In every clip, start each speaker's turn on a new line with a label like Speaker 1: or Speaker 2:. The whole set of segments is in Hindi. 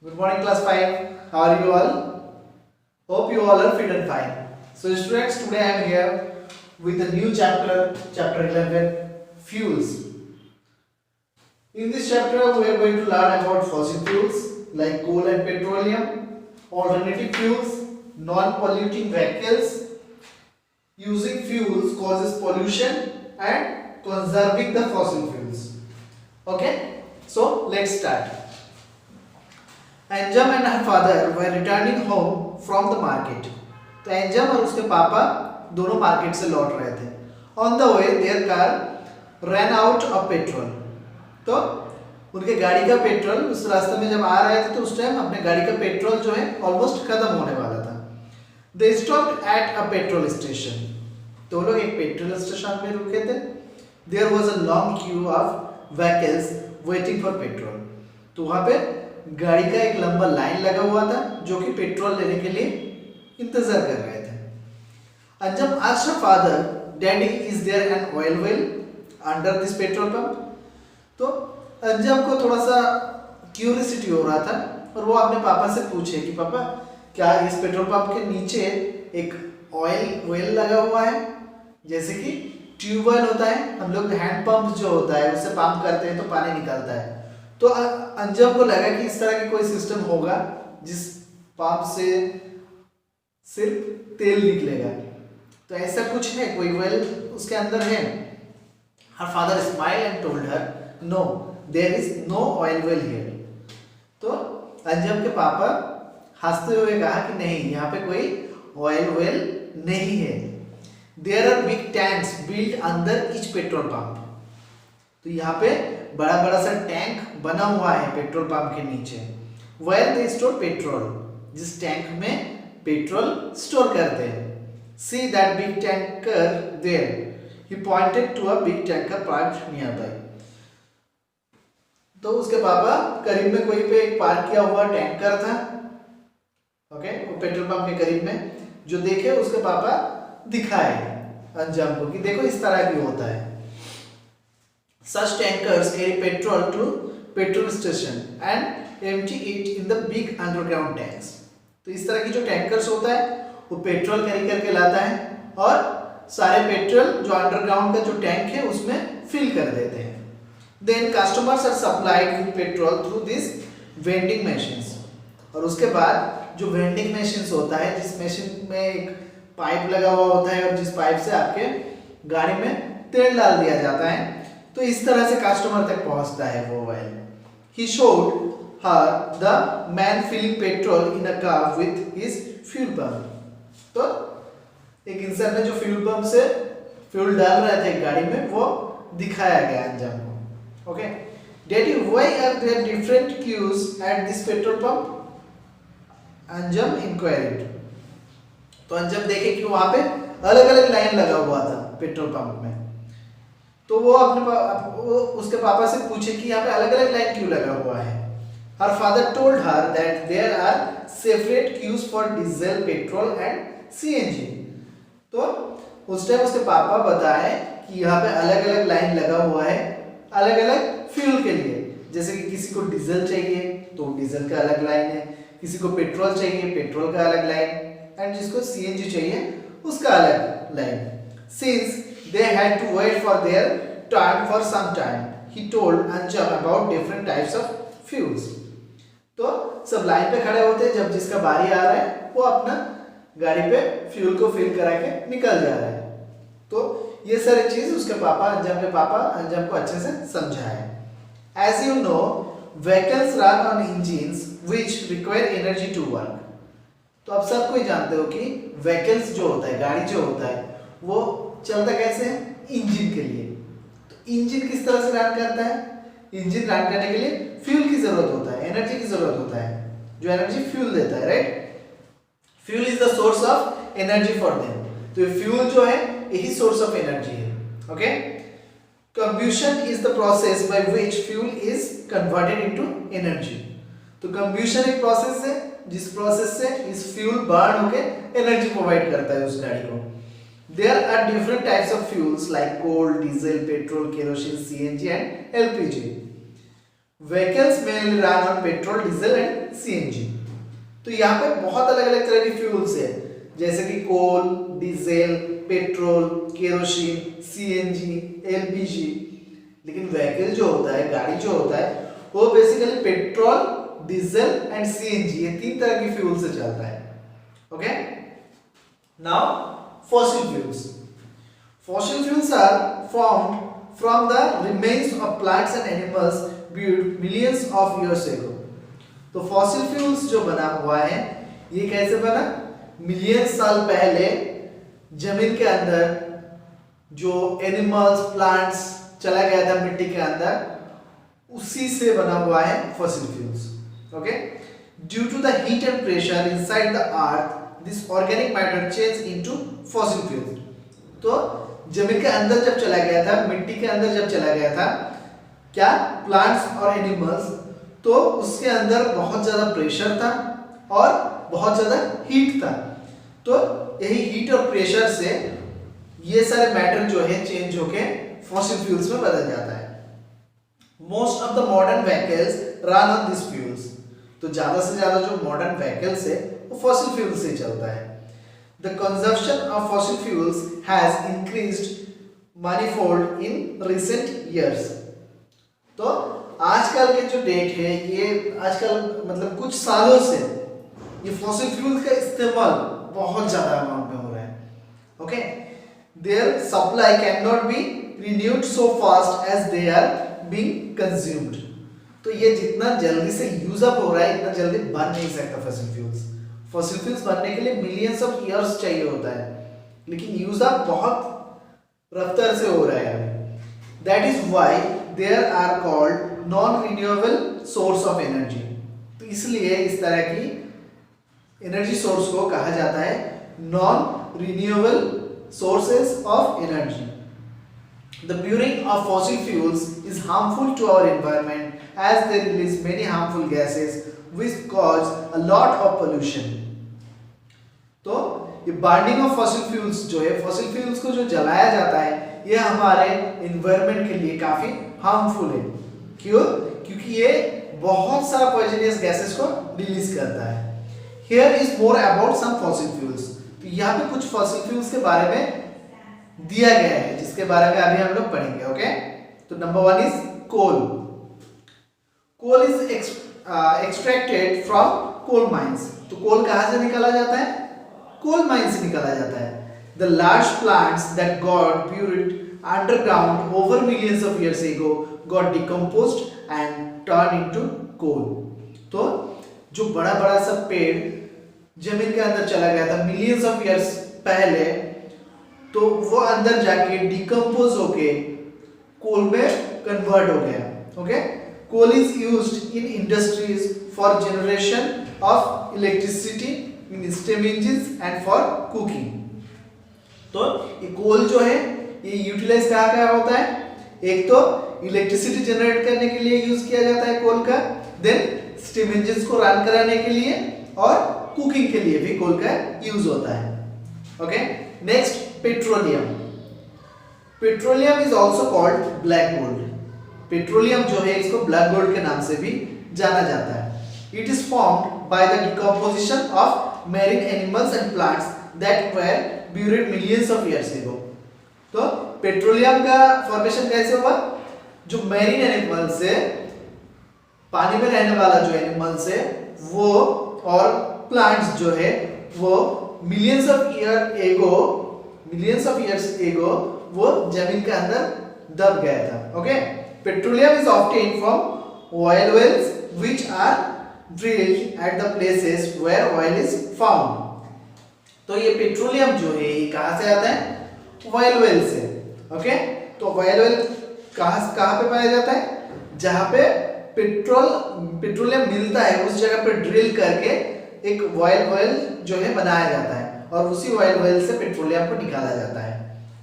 Speaker 1: Good morning, class 5. How are you all? Hope you all are fit and fine. So, students, today I am here with a new chapter, chapter 11, fuels. In this chapter, we are going to learn about fossil fuels like coal and petroleum, alternative fuels, non-polluting vehicles, using fuels causes pollution, and conserving the fossil fuels. Okay, so let's start. Anjum and her father were returning home from the market. तो एंजम और उसके पापा दोनों मार्केट से लौट रहे थे। On the way their car run out of petrol. तो उनके गाड़ी का पेट्रोल उस रास्ते में जब आ रहे थे तो उस टाइम अपने गाड़ी का पेट्रोल जो है ऑलमोस्ट खत्म होने वाला था। They stopped at a petrol station. तो लोग एक पेट्रोल स्टेशन में रुके थे। There was a long queue of vehicles waiting for petrol. तो वहाँ पे गाड़ी का एक लंबा लाइन लगा हुआ था जो कि पेट्रोल लेने के लिए इंतजार कर रहे थे। Anjum asked her father, daddy is there an oil well under this petrol pump. तो अंजम को थोड़ा सा क्यूरियोसिटी हो रहा था और वो अपने पापा से पूछे कि पापा क्या इस पेट्रोल पंप के नीचे एक ऑयल वेल लगा हुआ है, जैसे कि ट्यूबवेल होता है, हम लोग हैंड पंप जो होता है उससे पंप करते हैं तो पानी निकलता है। तो अंजम को लगा कि इस तरह की कोई सिस्टम होगा जिस पंप से सिर्फ तेल निकलेगा। तो ऐसा कुछ है, कोई वेल उसके अंदर है। Her father smile and told her, no there is no oil well here. तो अंजम के पापा हंसते हुए कहा कि नहीं, यहाँ पे कोई ऑयल वेल नहीं है। There are big tanks built under each petrol pump. तो यहाँ पे बड़ा बड़ा सा टैंक बना हुआ है पेट्रोल पंप के नीचे। वेयर दे स्टोर पेट्रोल, जिस टैंक में पेट्रोल स्टोर करते हैं। See that big tanker there, he pointed to a big tanker parked nearby. तो उसके पापा करीब में कोई पे एक पार्क किया हुआ टैंकर था, ओके, वो पेट्रोल पंप के करीब में जो देखे उसके पापा दिखाए अंजाम को कि देखो इस तरह भी होता है। Such tankers carry petrol to petrol station and empty it in the big underground tanks. तो इस तरह की जो टैंकर्स होता है वो पेट्रोल कैरी करके लाता है और सारे पेट्रोल जो अंडरग्राउंड का जो टैंक है उसमें फिल कर देते हैं। Then customers are supplied with petrol through these vending machines. और उसके बाद जो वेंडिंग मशीन्स होता है, जिस मशीन में एक पाइप लगा हुआ होता है और जिस पाइप से आपके गाड़ी में तेल डाल दिया जाता है, तो इस तरह से कस्टमर तक पहुंचता है वो oil. He showed her the man filling petrol in a car with his fuel pump. तो एक इंसान ने जो फ्यूल पंप से फ्यूल डाल रहा था गाड़ी में वो दिखाया गया अंजाम को। Okay, daddy why are there different queues at this petrol pump? Anjum inquired. तो अंजम देखे कि वहां पे अलग अलग लाइन लगा हुआ था पेट्रोल पंप में। तो वो उसके पापा से पूछे कि यहाँ पे अलग अलग लाइन क्यों लगा हुआ है। Her father told her that there are separate queues for diesel, petrol and CNG. तो उस टाइम उसके पापा बताए कि यहाँ पे अलग अलग लाइन लगा हुआ है अलग अलग फ्यूल के लिए। जैसे कि किसी को डीजल चाहिए तो डीजल का अलग लाइन है, किसी को पेट्रोल चाहिए पेट्रोल का अलग लाइन, एंड जिसको सीएनजी चाहिए उसका अलग line. Since they had to wait for their turn for some time, he told Anjam about different types of fuels. तो सब लाइन पे खड़े होते हैं, जब जिसका बारी आ रहा है वो अपना गाड़ी पे फ्यूल को फिल करा के निकल जा रहा है। तो ये सारी चीज उसके पापा अंजम के पापा अंजम को अच्छे से समझाए। As you know, vehicles run on engines which require energy to work. तो आप सब कोई जानते हो कि व्हीकल्स जो होता है, गाड़ी जो होता है, वो चलता कैसे है? इंजन के लिए। तो इंजन किस तरह से रन करता है? इंजन रन करने के लिए फ्यूल की जरूरत होता है, एनर्जी की जरूरत होता है, जो एनर्जी फ्यूल देता है, right? Fuel is the source of energy for them. तो फ्यूल जो है यही सोर्स ऑफ एनर्जी है। Okay, combustion is the process by which fuel is converted into energy. तो कंब्यूशन एक प्रोसेस है जिस प्रोसेस से इस फ्यूल बर्न होके एनर्जी प्रोवाइड करता है उस गाड़ी को। There are different types of fuels like coal, diesel, petrol, kerosene, CNG and LPG. Vehicles mainly run on petrol, diesel and CNG. तो यहाँ पे बहुत अलग अलग तरह की फ्यूल्स है, जैसे कि coal, diesel, petrol, kerosene, CNG, LPG. लेकिन व्हीकल जो होता है, गाड़ी जो होता है, वो basically petrol, diesel and CNG, ये तीन तरह की फ्यूल से चलता है। Okay, now fossil fuels. Fossil fuels are formed from the remains of plants and animals built millions of years ago. तो fossil fuels जो बना हुआ है, ये कैसे बना? मिलियन साल पहले जमीन के अंदर जो एनिमल्स, प्लांट्स चला गया था मिट्टी के अंदर, उसी से बना हुआ है fossil fuels. Okay? Due to the heat and pressure inside the earth, this organic matter changed into fossil fuels. तो जमीन के अंदर जब चला गया था, मिट्टी के अंदर जब चला गया था, क्या प्लांट्स और एनिमल्स, तो उसके अंदर बहुत ज्यादा प्रेशर था और बहुत ज्यादा हीट था। तो यही हीट और प्रेशर से ये सारे मैटर जो है चेंज होके फॉसिल फ्यूल्स में बदल जाता है। Most of the modern vehicles run on this fuels. तो ज्यादा से ज्यादा जो मॉडर्न व्हीकल्स है वो फॉसिल फ्यूल से चलता है। The consumption of fossil fuels has increased manifold in recent years. तो आजकल के जो डेट है, ये आजकल मतलब कुछ सालों से ये फॉसिल फ्यूल का इस्तेमाल बहुत ज्यादा अमाउंट में हो रहा है। Okay, their supply cannot be renewed so fast as they are being consumed. तो ये जितना जल्दी से यूज अप हो रहा है, इतना जल्दी बन नहीं सकता फॉसिल फ्यूल्स। फॉसिल फ्यूल्स बनने के लिए मिलियंस ऑफ ईयर्स चाहिए होता है, लेकिन यूज अप बहुत रफ्तार से हो रहा है। That is why there are called non renewable source of energy. तो इसलिए इस तरह की एनर्जी सोर्स को कहा जाता है non renewable sources of energy. The burning of fossil fuels is harmful to our environment as they release many harmful gases which cause a lot of pollution. तो ये बर्निंग ऑफ फॉसिल फ्यूल्स जो है, फॉसिल फ्यूल्स को जो जलाया जाता है, ये हमारे एनवायरनमेंट के लिए काफी हार्मफुल है। क्यों? क्योंकि ये बहुत सारा पॉइजनस गैसेस को रिलीज करता है। Here is more about some fossil fuels. तो यहाँ पे कुछ फॉसिल फ्यूल्स के बारे में दिया गया है, जिसके बारे में अभी हम लोग पढ़ेंगे। ओके, तो number 1 is coal. Coal is extracted from coal mines. तो कोल कहां से निकाला जाता है? कोल माइन से निकाला जाता है। The large plants that got buried underground over millions of years ago got decomposed and turned into coal. तो जो बड़ा बड़ा सा पेड़ जमीन के अंदर चला गया था मिलियंस ऑफ ईयर्स पहले, तो वो अंदर जाके डिकम्पोज होके कोल में कन्वर्ट हो गया। Okay, coal is used in industries for generation of electricity, in steam engines and for cooking. तो ये कोल जो है ये यूटिलाइज कहाँ होता है? एक तो इलेक्ट्रिसिटी जनरेट करने के लिए यूज किया जाता है कोल का, देन स्टीम इंजिन्स को रन कराने के लिए और कुकिंग के लिए भी कोल का यूज होता है। Okay, next petroleum. Petroleum is also called black gold. Petroleum जो है इसको ब्लैक गोल्ड के नाम से भी जाना जाता है। It is formed by the decomposition of marine animals and plants that were buried millions of years ago. तो पेट्रोलियम का फॉर्मेशन कैसे हुआ? जो मैरीन एनिमल्स है, पानी में रहने वाला जो एनिमल्स है वो, और प्लांट्स जो है वो मिलियंस ऑफ ईयर्स एगो वो जमीन के अंदर दब गया था। Okay, petroleum is obtained from oil wells which are drilled at the places where oil is found. तो ये पेट्रोलियम जो है ये कहां से आता है? ऑयल वेल से। ओके, तो ऑयल वेल कहां पे पाया जाता है? जहां पे पेट्रोलियम मिलता है उस जगह पे ड्रिल करके एक ऑयल वेल जो है बनाया जाता है और उसी ऑयल वेल से पेट्रोलियम को निकाला जाता है।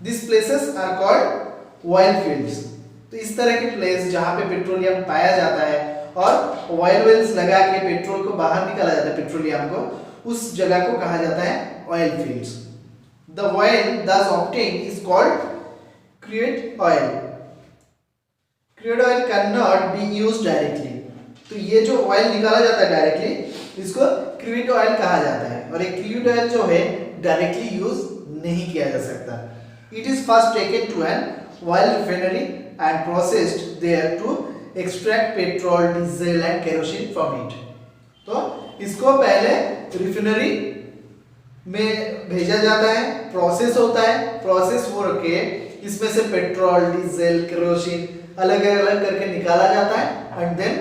Speaker 1: This places are called oil fields. तो इस तरह के प्लेस जहां पे पेट्रोलियम पाया जाता है और ऑयल वेल्स लगा के पेट्रोल को बाहर निकाला जाता है, पेट्रोलियम को, उस जगह को कहा जाता है oil fields. The oil thus obtained is called crude oil. Crude oil cannot be used directly. तो ये जो ऑयल निकाला जाता है डायरेक्टली, इसको क्रूड ऑयल कहा जाता है। और एक क्रूड ऑयल जो है डायरेक्टली यूज नहीं किया जा सकता। It is first taken to an oil refinery and processed there to extract petrol, diesel and kerosene from it. तो इसको पहले रिफाइनरी में भेजा जाता है, प्रोसेस होता है, प्रोसेस हो के इसमें से पेट्रोल, डीजल, केरोसिन अलग अलग करके निकाला जाता है एंड देन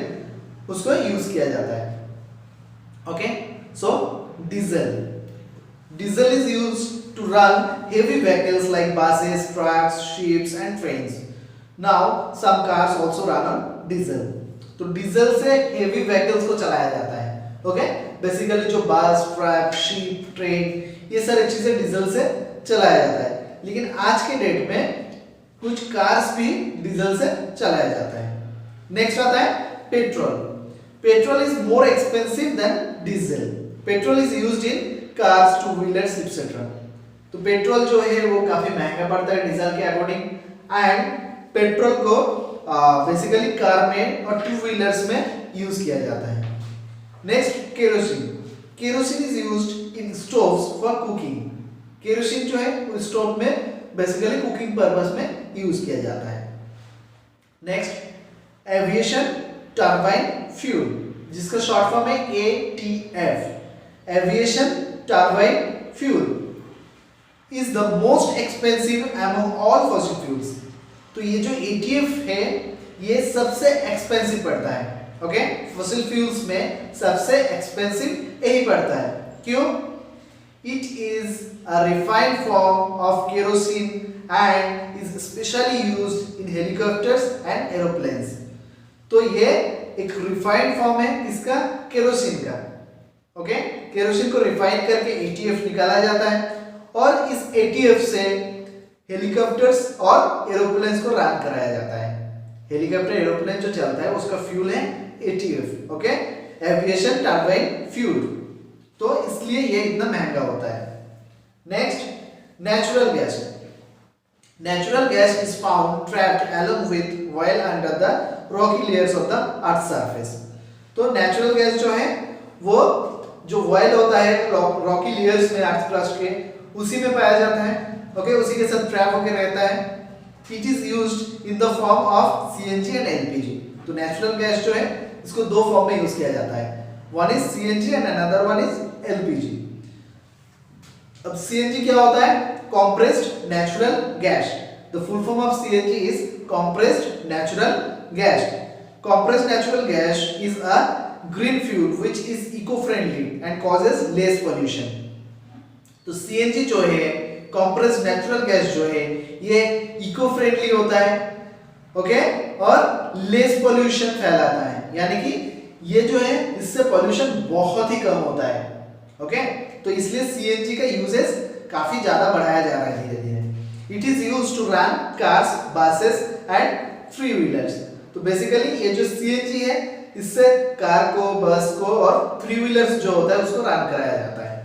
Speaker 1: उसको यूज किया जाता है। Okay, so diesel is used to run heavy vehicles like buses, trucks, ships and trains. Now some cars also run on diesel. तो डीजल से हेवी व्हीकल्स को चलाया जाता है। ओके, बेसिकली जो बस, ट्रक, शिप, ट्रेन ये सारी चीजें डीजल से चलाया जाता है। लेकिन आज के डेट में कुछ कार्स भी डीजल से चलाया जाता है। नेक्स्ट आता है petrol. Petrol is more expensive than diesel. Petrol is used in cars, two wheelers etcetera. तो पेट्रोल जो है वो काफी महंगा पड़ता है डीजल के अकॉर्डिंग, एंड पेट्रोल को बेसिकली कार में और टू व्हीलर्स में यूज किया जाता है। Next kerosene. Kerosene is used in stoves for cooking. Kerosene जो है वो स्टोव में बेसिकली कुकिंग पर्पस में यूज किया जाता है। नेक्स्ट एविएशन टरबाइन फ्यूल, जिसका शॉर्ट फॉर्म है ATF। Aviation turbine fuel is the most expensive among all fossil fuels. तो ये जो ATF है ये सबसे एक्सपेंसिव पड़ता है। ओके, फॉसिल फ्यूल्स में सबसे एक्सपेंसिव यही पड़ता है। क्यों? It is a refined form of kerosene and is specially used in helicopters and aeroplanes. तो ये एक रिफाइंड फॉर्म है इसका, केरोसिन का। ओके, केरोसिन को रिफाइन करके ATF निकाला जाता है और इस ATF से हेलीकॉप्टर्स और एरोप्लेन्स को रन कराया जाता है। हेलीकॉप्टर, एरोप्लेन जो चलता है उसका फ्यूल है ATF। Okay, aviation turbine fuel. तो इसलिए ये इतना महंगा होता है। Next natural gas. Natural gas is found trapped along with oil under the Rocky layers of the earth surface. तो नेचुरल गैस जो है वो जो ऑयल होता है रॉकी लेयर्स में अर्थ क्रस्ट के, उसी में पाया जाता है। ओके, उसी के साथ ट्रैप होकर रहता है। It is used in the form of CNG and LPG। तो नेचुरल गैस जो है इसको दो फॉर्म में यूज किया जाता है, one is CNG and another one is LPG। अब CNG क्या होता है? compressed natural gas। The full form of CNG is compressed natural gas। Compressed natural gas is a green fuel which is eco-friendly and causes less pollution। तो CNG जो है, compressed natural gas जो है, ये eco-friendly होता है। ओके, और लेस पोल्यूशन फैलाता है, यानी कि ये जो है इससे पोल्यूशन बहुत ही कम होता है। ओके, तो इसलिए CNG का यूजेस काफी ज्यादा बढ़ाया जा रहा है धीरे धीरे। It is used to run cars, buses and three wheelers. तो बेसिकली ये जो CNG है इससे कार को, बस को और थ्री व्हीलर्स जो होता है उसको रन कराया जाता है।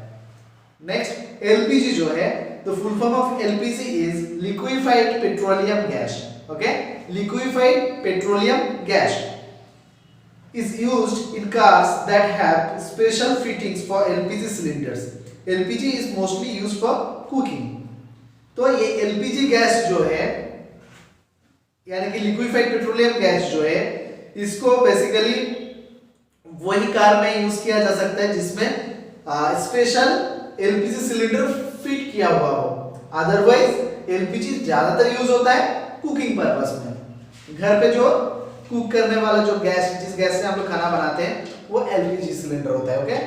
Speaker 1: नेक्स्ट LPG जो है, the full form of LPG is liquefied petroleum gas. Okay, liquefied petroleum gas is used in cars that have special fittings for LPG cylinders। LPG is mostly used for cooking। तो ये LPG गैस जो है, यानी कि लिक्विफाइड पेट्रोलियम गैस जो है, इसको बेसिकली वही कार में यूज किया जा सकता है जिसमें स्पेशल LPG सिलेंडर फिट किया हुआ हो। अदरवाइज LPG ज्यादातर यूज होता है कुकिंग पर्पस में। घर पे जो कुक करने वाला जो गैस, जिस गैस से हम लोग खाना बनाते हैं, वो LPG सिलेंडर होता है। ओके,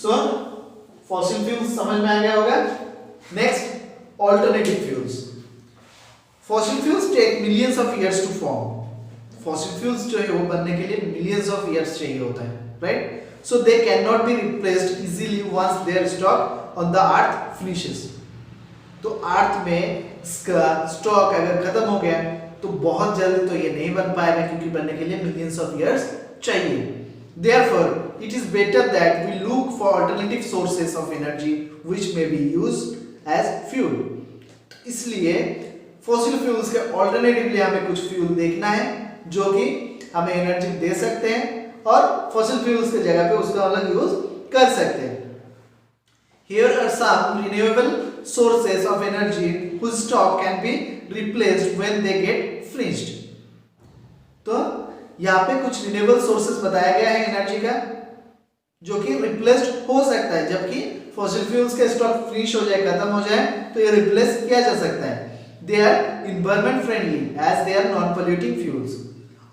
Speaker 1: सो फॉसिल फ्यूल्स समझ में आ गया होगा। Next alternative fuels. Fossil fuels take millions of years to form. Fossil fuels जो है वो बनने के लिए मिलियंस ऑफ इयर्स चाहिए होता है, right? So they can not be replaced easily once their stock on the earth finishes. तो अर्थ में इसका स्टॉक अगर खत्म हो गया तो बहुत जल्दी तो ये नहीं बन पाएगा, क्योंकि बनने के लिए मिलियंस ऑफ इयर्स चाहिए। Therefore, it is better that we look for alternative sources of energy which may be used as fuel। इसलिए फॉसिल फ्यूल्स के ऑल्टरनेटिवली हमें कुछ फ्यूल देखना है जो कि हमें एनर्जी दे सकते हैं और फॉसिल फ्यूल्स की जगह पे उसका अलग यूज कर सकते हैं। Here are some renewable sources of energy whose stock can be replaced when they get finished. तो यहाँ पे कुछ रिन्यूएबल सोर्सेस बताया गया है एनर्जी का जो कि रिप्लेस्ड हो सकता है, जबकि फॉसिल फ्यूल्स का स्टॉक फिनिश हो जाए, खत्म हो जाए तो ये रिप्लेस किया जा सकता है। They are environment friendly as they are non polluting fuels.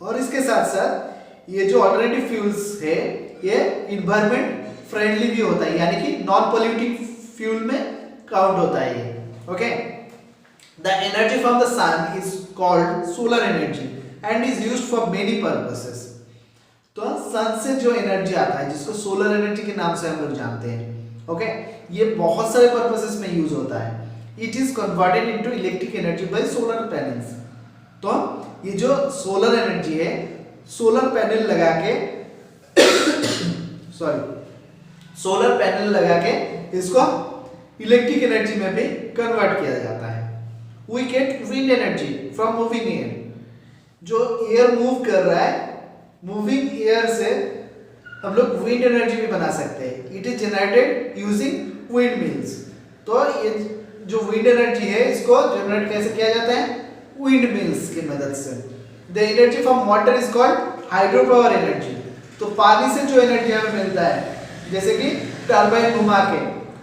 Speaker 1: और इसके साथ साथ ये जो अल्टरनेटिव फ्यूल्स है ये इन्वायरमेंट फ्रेंडली भी होता है, यानी कि नॉन पोल्यूटिंग फ्यूल में काउंट होता है ये। Okay, the energy from the sun is called solar energy and is used for many purposes. तो सन से जो एनर्जी आता है जिसको सोलर एनर्जी के नाम से हम लोग जानते हैं, ओके, ये बहुत सारे पर्पसेस में यूज होता है। It is converted into electric energy by solar panels. तो ये जो सोलर एनर्जी है, सोलर पैनल लगा के सोलर पैनल लगा के इसको इलेक्ट्रिक एनर्जी में भी कन्वर्ट किया जाता है। We get wind energy from moving air. जो एयर मूव कर रहा है, मूविंग एयर से हम लोग विंड एनर्जी भी बना सकते हैं। It is generated using wind mills. तो ये जो विंड एनर्जी है इसको जनरेट कैसे किया जाता है? विंड मिल्स की मदद से। The energy from water is called hydro power energy. तो पानी से जो एनर्जी हमें मिलता है, जैसे कि टरबाइन घुमा के,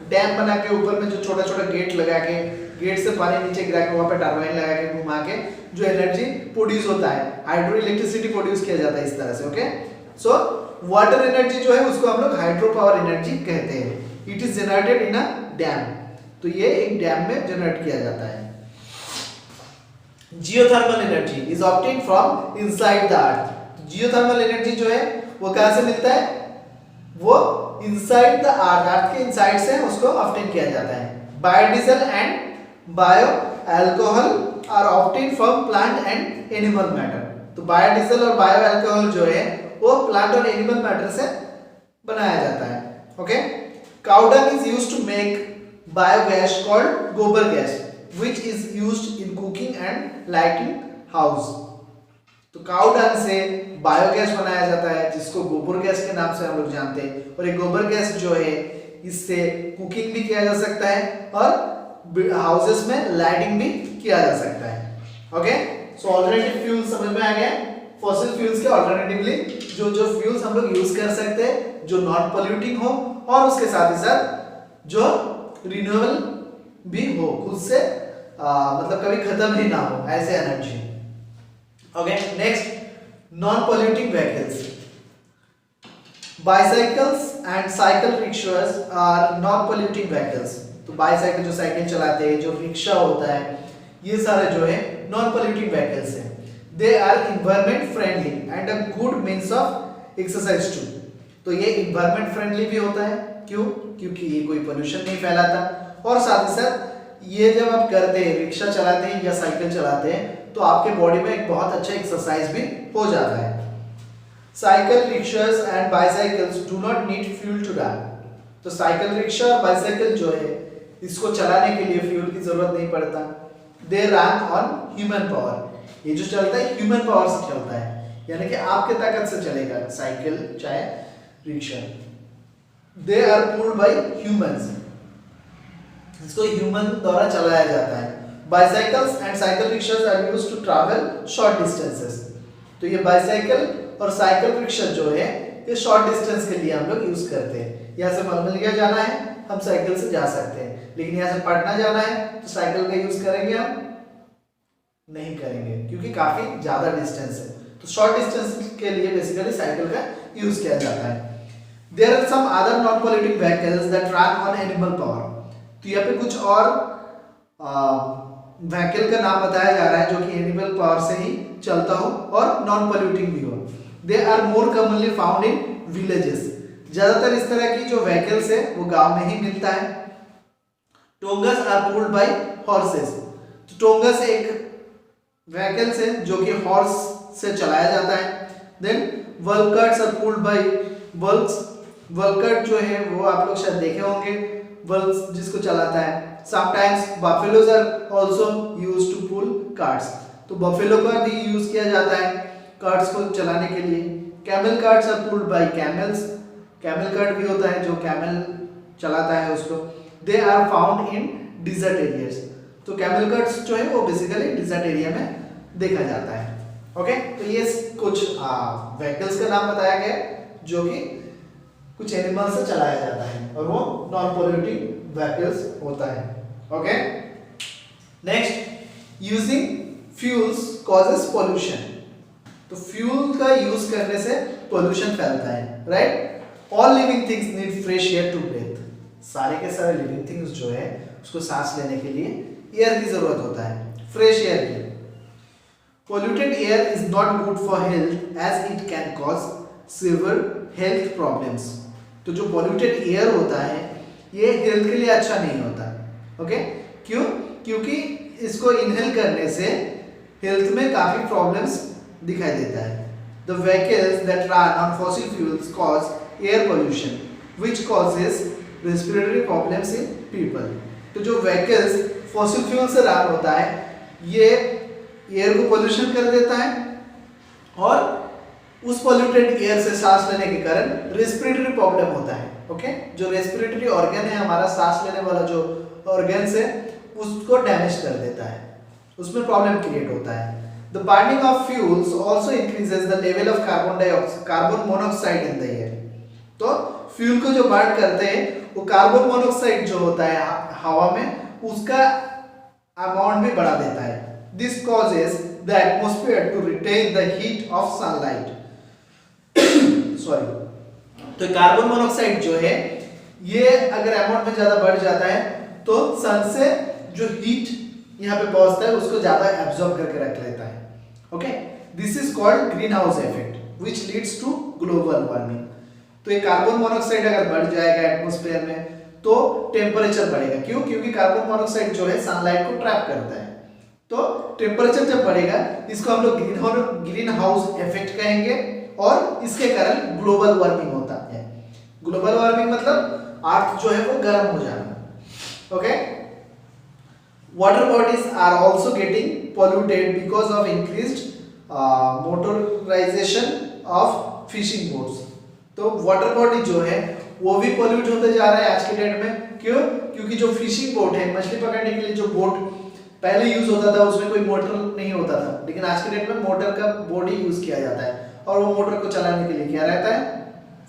Speaker 1: डैम बना के ऊपर में जो छोटा छोटा गेट लगा के, गेट से पानी नीचे गिरा के वहां पे टरबाइन लगा के घुमा के जो एनर्जी प्रोड्यूस होता है, हाइड्रो इलेक्ट्रिसिटी प्रोड्यूस किया जाता है इस तरह से। ओके, सो वाटर एनर्जी जो है उसको हम लोग हाइड्रो पावर एनर्जी कहते हैं। It is generated in a dam. तो ये एक डैम में जनरेट किया जाता है। Geothermal energy is obtained from inside the earth. Geothermal energy जो है वो कहां से मिलता है? वो इनसाइड द अर्थ के इनसाइड से उसको ऑब्टेन किया जाता है। Biodiesel and bio alcohol are obtained from plant and animal matter. तो बायोडीजल और बायो अल्कोहल जो है वो प्लांट और एनिमल मैटर से बनाया जाता है। Okay, cow dung is used to make biogas called gobar gas which is used in cooking and lighting house. तो काउ डंग से बायोगैस बनाया जाता है जिसको गोबर गैस के नाम से हम लोग जानते हैं। और ये गोबर गैस जो है इससे कुकिंग भी किया जा सकता है और हाउसेस में लाइटिंग भी किया जा सकता है। ओके, सो अल्टरनेटिव फ्यूल्स समझ में आ गया। फॉसिल फ्यूल्स के अल्टरनेटिवली जो जो फ्यूल्स हम लोग यूज कर सकते हैं जो नॉन पोल्यूटिंग हो और उसके साथ ही साथ जो रिन्यूएबल भी हो, खुद से मतलब कभी खत्म ही ना हो, ऐसे energy. Okay, next, non polluting vehicles. Bicycles and cycle rickshaws are non polluting vehicles. तो बाइसाइकिल जो साइकिल चलाते हैं, जो रिक्शा होता है, ये सारे जो है नॉन पोल्यूटिंग व्हीकल्स हैं। They are environment friendly and a good means of exercise too. तो ये इन्वायरमेंट फ्रेंडली भी होता है, क्यों? क्योंकि ये कोई पोल्यूशन नहीं फैलाता और साथ ही साथ ये जब आप करते हैं, रिक्शा चलाते हैं या साइकिल चलाते हैं, तो आपके बॉडी में एक बहुत अच्छा एक्सरसाइज भी हो जाता है। Cycle rickshaws and bicycles do not need fuel to run. तो साइकिल रिक्शा और बाइसाइकिल जो है इसको चलाने के लिए फ्यूल की जरूरत नहीं पड़ता। They run on human power. ये जो चलता है ह्यूमन पावर से चलता है, यानी कि आपके ताकत से चलेगा साइकिल चाहे rickshaw. They are pulled by humans. इसको ह्यूमन द्वारा चलाया जाता है। Bicycles and cycle rickshaws are used to travel short distances. तो ये बाइसाइकिल और साइकिल रिक्शा जो है ये शॉर्ट डिस्टेंस के लिए हम लोग यूज करते हैं। यहाँ से मलमलिया जाना है हम साइकिल से जा सकते हैं, लेकिन यहाँ से पटना जाना है तो साइकिल का यूज करेंगे हम नहीं करेंगे क्योंकि काफी ज्यादा डिस्टेंस है। तो शॉर्ट डिस्टेंस के लिए बेसिकली साइकिल का यूज किया जाता है। There are some other non polluting vehicles that run on animal power. तो यहाँ पे कुछ और व्हीकल का नाम बताया जा रहा है जो कि एनिमल पावर से ही चलता हो और नॉन पोल्यूटिंग भी हो। They are more commonly found in villages. ज्यादातर इस तरह की जो व्हीकल्स है वो गांव में ही मिलता है। टोंगस आर पुल्ड बाय हॉर्सेस। तो टोंगस एक व्हीकल्स है जो कि हॉर्स से चलाया जाता है। Then workers are pulled by works. Worker जो है वो आप लोग शायद देखे होंगे, वर्क्स जिसको चलाता है। Sometimes buffaloes are also used to pull carts. तो बफेलो का भी यूज किया जाता है कार्ट्स को चलाने के लिए। Camel carts are pulled by camels, camel cart भी होता है जो कैमल चलाता है उसको। They are found in desert areas, तो कैमल कार्ट्स जो है वो बेसिकली डिजर्ट एरिया में देखा जाता है। ओके, तो ये कुछ व्हीकल्स का नाम बताया गया जो कि कुछ एनिमल से चलाया जाता है और वो नॉन पोल्यूटिंग व्हीकल्स होता है। Okay, next, using fuels causes pollution. तो फ्यूल का यूज करने से पोल्यूशन फैलता है, right. All living things need fresh air to breathe, सारे के सारे लिविंग थिंग्स जो है उसको सांस लेने के लिए एयर की जरूरत होता है, फ्रेश एयर की। Polluted air is not good for health as it can cause severe health problems. तो जो polluted air होता है ये हेल्थ के लिए अच्छा नहीं होता। ओके, क्यों? क्योंकि इसको इनहेल करने से हेल्थ में काफी प्रॉब्लम्स दिखाई देता है। The vehicles that run on fossil fuels cause air pollution, which causes respiratory problems in people. तो जो vehicles fossil fuel से रन होता है ये एयर को पोल्यूशन कर देता है और उस पोल्यूटेड एयर से सांस लेने के कारण रेस्पिरेटरी प्रॉब्लम होता है। ओके, जो रेस्पिरेटरी ऑर्गन है हमारा सांस लेने वाला जो ऑर्गन है उसको डैमेज कर देता है, उसमें प्रॉब्लम क्रिएट होता है। The burning of fuels also increases the level of carbon monoxide in the air. तो फ्यूल को जो बर्न करते हैं वो कार्बन मोनोऑक्साइड जो होता है हवा में उसका अमाउंट भी बढ़ा देता है। This causes the atmosphere to retain the heat of sunlight. Sorry. तो कार्बन मोनोऑक्साइड जो है ये अगर अमाउंट में ज्यादा बढ़ जाता है तो सन से जो हीट यहाँ पे पहुंचता है उसको ज्यादा एब्जॉर्ब करके रख लेता है। Okay, this is called green house effect which leads to global warming. तो ये कार्बन मोनोऑक्साइड अगर बढ़ जाएगा एटमॉस्फेयर में तो टेम्परेचर बढ़ेगा। क्यों? क्योंकि कार्बन मोनोऑक्साइड जो है सनलाइट को ट्रैप करता है। तो टेम्परेचर जब बढ़ेगा इसको हम लोग ग्रीन हाउस इफेक्ट कहेंगे और इसके कारण ग्लोबल वार्मिंग होता है। ग्लोबल वार्मिंग मतलब अर्थ जो है वो गर्म हो जाना। Okay, water bodies are also getting polluted because of increased motorization of fishing boats. तो वाटर बॉडी जो है वो भी पोल्यूट होते जा रहा है आज के डेट में। क्यों? क्योंकि जो फिशिंग बोट है, मछली पकड़ने के लिए जो बोट पहले यूज होता था उसमें कोई मोटर नहीं होता था, लेकिन आज के डेट में मोटर का बॉडी यूज किया जाता है और वो मोटर को चलाने के लिए क्या रहता है?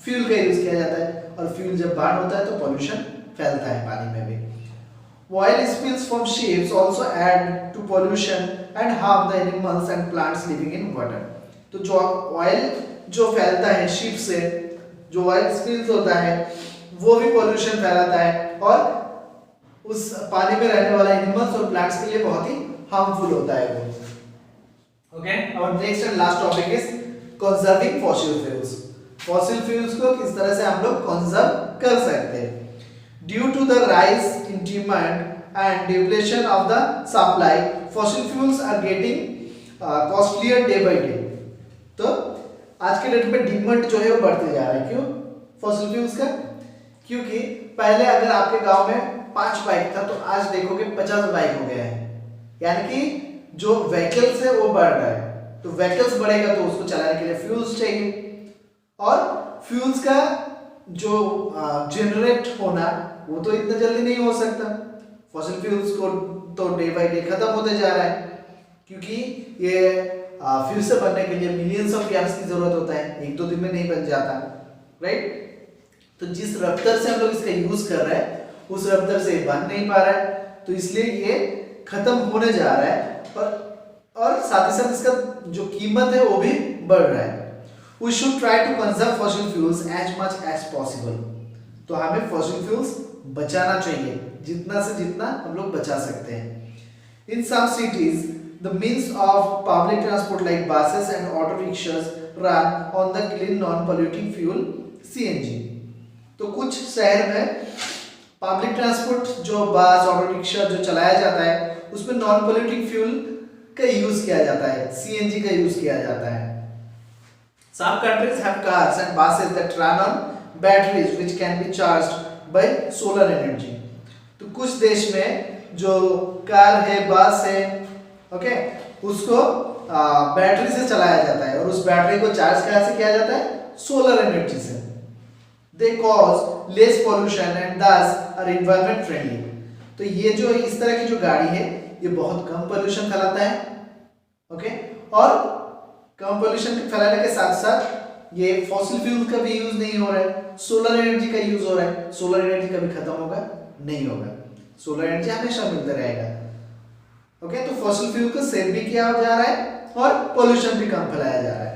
Speaker 1: फ्यूल का यूज किया जाता है और फ्यूल जब बर्न होता है तो पोल्यूशन फैलता है पानी में भी। Oil spills from ships also add to pollution and harm the animals and plants living in water. तो जो ऑयल जो फैलता है शिप से, जो ऑयल स्पिल्स होता है वो भी पोल्यूशन फैलाता है और उस पानी में रहने वाला एनिमल्स और प्लांट्स के लिए बहुत ही हार्मफुल होता है वो। ओके, और next and last topic is conserving fossil fuels. Fossil fuels को किस तरह से हम लोग कंजर्व कर सकते हैं। Due to the rise in demand and depletion of the supply, fossil fuels are getting costlier day by day. तो आज के डेट में डिमांड जो है वो बढ़ते जा रहा है। क्यों? फॉसिल फ्यूल्स का, क्योंकि पहले अगर आपके गांव में 5 बाइक था तो आज देखोगे 50 बाइक हो गया है, यानी कि जो व्हीकल्स है वो बढ़ रहा है। तो व्हीकल्स बढ़ेगा तो उसको चलाने के लिए फ्यूल्स चाहिए और फ्यूल्स का जो जनरेट होना वो तो इतना जल्दी नहीं हो सकता। फॉसिल फ्यूल्स को तो डे बाय डे खत्म होते जा रहा है क्योंकि ये फिर से बनने के लिए मिलियंस ऑफ ईयर्स की जरूरत होता है, 1-2 दिन में नहीं बन जाता, राइट। तो जिस रफ्तार से हम लोग इसका यूज कर रहे हैं उस रफ्तार से बन नहीं पा रहा है, तो इसलिए ये खत्म होने जा रहा है और साथ ही साथ इसका जो कीमत है वो भी बढ़ रहा है। We should try to conserve fossil fuels as much as possible. तो हमें fossil fuels बचाना चाहिए जितना से जितना हम लोग बचा सकते हैं। In some cities, the means of public transport like buses and auto rickshaws run on the clean non-polluting fuel CNG. तो कुछ शहर में पब्लिक ट्रांसपोर्ट जो बस ऑटो रिक्शा जो चलाया जाता है उसमें नॉन पोल्यूटिंग फ्यूल का यूज किया जाता है, सीएनजी का यूज किया जाता है। Some countries have cars and buses that run on batteries which can be charged by solar energy. तो कुछ देश में जो कार है, बस है, ओके, उसको बैटरी से चलाया जाता है और उस बैटरी को चार्ज कहाँ से किया जाता है? सोलर एनर्जी से। They cause less pollution and दस आर एनवायरमेंट फ्रेंडली। तो ये जो इस तरह की जो गाड़ी है ये बहुत कम पोल्यूशन फैलाता है, ओके, और कम पोल्यूशन फैलाने के साथ साथ ये फॉसिल फ्यूल का भी यूज नहीं हो रहा है, सोलर एनर्जी का यूज हो रहा है। सोलर एनर्जी कभी खत्म होगा नहीं होगा, सोलर एनर्जी हमेशा मिलता रहेगा, ओके। तो फॉसिल फ्यूल को सेव भी किया जा रहा है और पोल्यूशन भी कम फैलाया जा रहा है।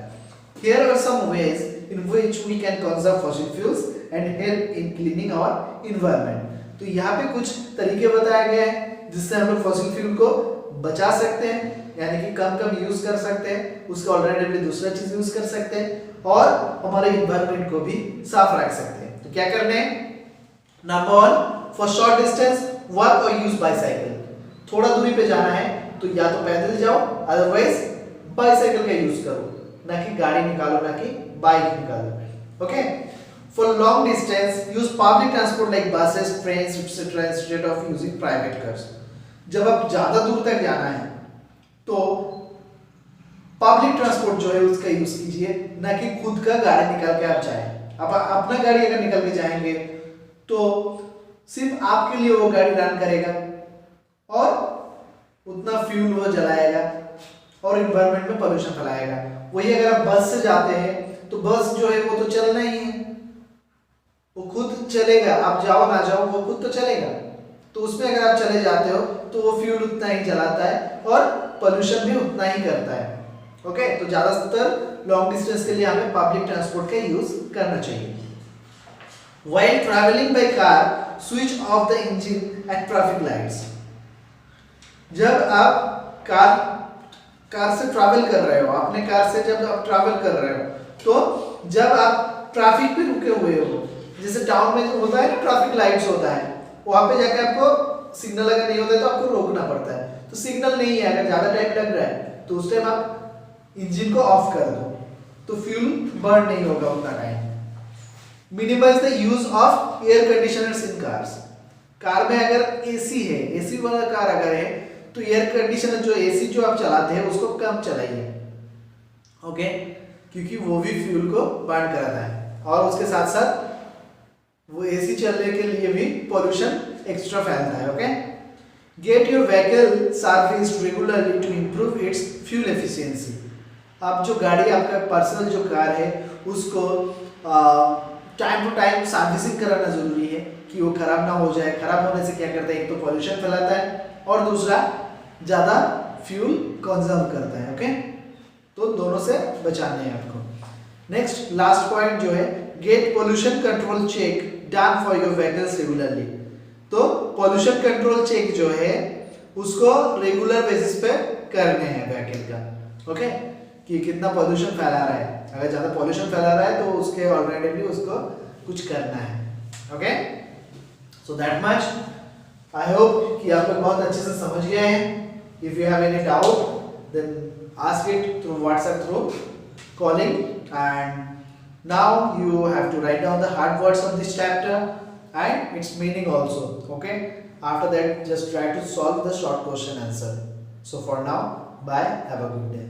Speaker 1: Here are some ways in which we can conserve fossil fuels and help in cleaning our environment. तो यहाँ पे कुछ तरीके बताए गए हैं जिससे हम लोग फॉसिल फ्यूल को बचा सकते हैं, यानी कि कम कम यूज कर सकते हैं, उसका ऑल्टरनेटिवली दूसरा चीज यूज कर सकते हैं और हमारे इन्वायरमेंट को भी साफ रख सकते हैं। तो क्या करना है? Number 1, for short distance work और यूज बाईसाइकिल। थोड़ा दूरी पे जाना है तो या तो पैदल जाओ, अदरवाइज बाईसाइकिल का यूज करो, ना कि गाड़ी निकालो, ना कि बाइक निकालो, okay. For long distance use public transport like buses, trains etcetera instead of using private cars. जब आप ज्यादा दूर तक जाना है तो पब्लिक ट्रांसपोर्ट जो है उसका यूज कीजिए, ना कि खुद का गाड़ी निकाल के आप जाएं। आप अपना गाड़ी अगर निकल के जाएंगे तो सिर्फ आपके लिए वो गाड़ी रन करेगा और उतना फ्यूल वो जलाएगा और एनवायरनमेंट में पोल्यूशन फैलाएगा। वही अगर आप बस से जाते हैं तो बस जो है वो तो चलना ही है, वो खुद चलेगा, आप जाओ ना जाओ वो खुद तो चलेगा। तो उसमें अगर आप चले जाते हो तो वो फ्यूल उतना ही जलाता है और पोल्यूशन भी उतना ही करता है, ओके। तो ज्यादातर लॉन्ग डिस्टेंस के लिए हमें पब्लिक ट्रांसपोर्ट का यूज करना चाहिए। While travelling by car switch off the engine at traffic lights. जब आप कार से ट्रैवल कर रहे हो, अपने कार से जब आप ट्रैवल कर रहे हो तो जब आप ट्रैफिक पे रुके हुए हो, जैसे टाउन में जो होता है ना ट्रैफिक लाइट्स होता है, वहां पे जाकर आपको सिग्नल अगर नहीं होता है तो आपको रोकना पड़ता है। तो सिग्नल नहीं है, अगर ज्यादा टाइम लग रहा है तो उस टाइम आप इंजन को ऑफ कर दो तो फ्यूल बर्न नहीं होगा उतना time. Minimize the use of air conditioners in cars. Car में अगर एसी है, एसी वाला कार अगर है तो एयर कंडीशनर जो एसी जो आप चलाते हैं उसको कम चलाइए, ओके, क्योंकि वो भी फ्यूल को बर्न कराता है और उसके साथ साथ वो एसी चलने के लिए भी पोल्यूशन एक्स्ट्रा फैलता है, okay. Get your vehicle serviced regularly to improve its fuel efficiency. आप जो गाड़ी आपका पर्सनल जो कार है उसको टाइम टू टाइम सर्विसिंग कराना जरूरी है कि वो खराब ना हो जाए। खराब होने से क्या करता है, एक तो पोल्यूशन फैलाता है और दूसरा ज्यादा फ्यूल कंजर्व करता है, ओके। तो दोनों से बचाना है आपको। नेक्स्ट लास्ट पॉइंट जो है, get pollution control check done for your vehicles regularly. तो पोल्यूशन कंट्रोल चेक जो है उसको रेगुलर बेसिस पे करने हैं व्हीकल का, ओके, कि कितना पोल्यूशन फैला रहा है। अगर ज्यादा पोल्यूशन फैला रहा है तो उसके ऑल्टरनेटिवली उसको कुछ करना है, okay. So that much, I hope कि आप लोग बहुत अच्छे से समझ गए हैं। If you have any doubt then ask it through WhatsApp, through calling, and now you have to write down the hard words of this chapter and its meaning also, okay. After that just try to solve the short question answer. So for now, bye, have a good day.